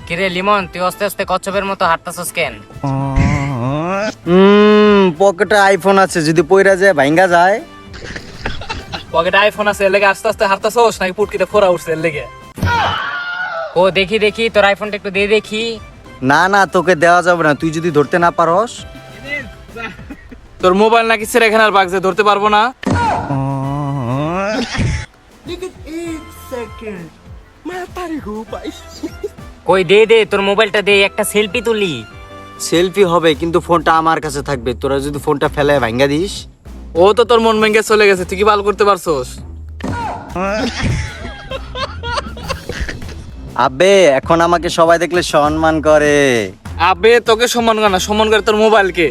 কিরে লিমন, তুই আস্তে আস্তে কচ্ছপের মতো হাঁটতাছস কেন? পকেটে আইফোন আছে, যদি পইরা যায় ভাঙ্গা যায়। পকেটে আইফোন আছে এর লেগে আস্তে আস্তে হাঁটতাছস নাকি পুটকিতে ফোড়া উঠছে এর লেগে? ও দেখি দেখি তোর আইফোনটা একটু দিয়ে দেখি। না না, তোকে দেওয়া যাবে না, তুই যদি ধরতে না পারস। তোর মোবাইল নাকি সেরেখানার বাগজে ধরতে পারবো না? কই দে দে তোর মোবাইলটা দে, একটা সেলফি তুলি। সেলফি হবে কিন্তু ফোনটা আমার কাছে থাকবে, তোরা যদি ফোনটা ফেলে ভাঙ্গা দিস। ও তো তোর মন ভেঙে চলে গেছে, তুই কি ভালো করতে পারছস? আবে এখন আমাকে সবাই দেখলে সম্মান করে। আবে তোকে সম্মান করে না, সম্মান করে তোর মোবাইলকে।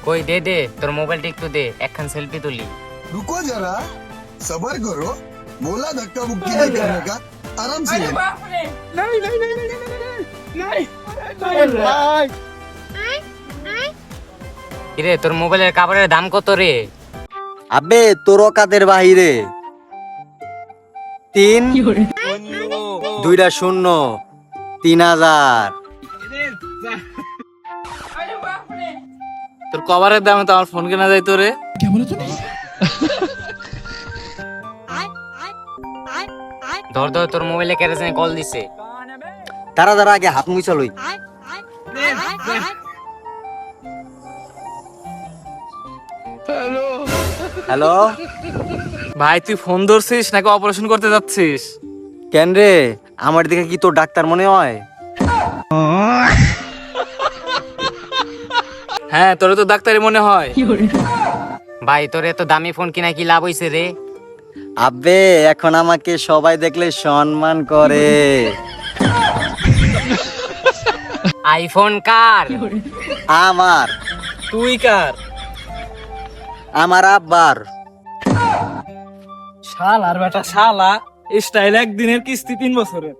কই দে দে তোর মোবাইলটা একটু দে, একখান সেলফি তুলি। रुको जरा सबर करो बोला धक्का मुक्की नहीं करने का आराम से लेना। কিরে তোর মোবাইলের কাভারের দাম কত রে? আবে তোর কাদের বাহিরে। 3 2টা 0 3000। তোর কভারের দামে তো আমার ফোন কেনা যায় তোরে। ধর ধর তোর মোবাইলে কেরাসিনে কল দিছে। তারা তারা আগে হাত মুছা লই। হ্যালো। ভাই তুই ফোন ধরছিস নাকি অপারেশন করতে যাচ্ছিস? কেন রে, আমার দিকে কি তোর ডাক্তার মনে হয়? হ্যাঁ তোরে তো ডাক্তারই মনে হয়। ভাই তোর এত দামি ফোন কিনা কি লাভ হইছে রে? আবে এখন আমাকে সবাই দেখলে সম্মান করে। আইফোন কার? আমার তুই কার? আমার আব্বার। শালা আর বেটা শালা, স্টাইল একদিনের কিস্তি 3 বছরের।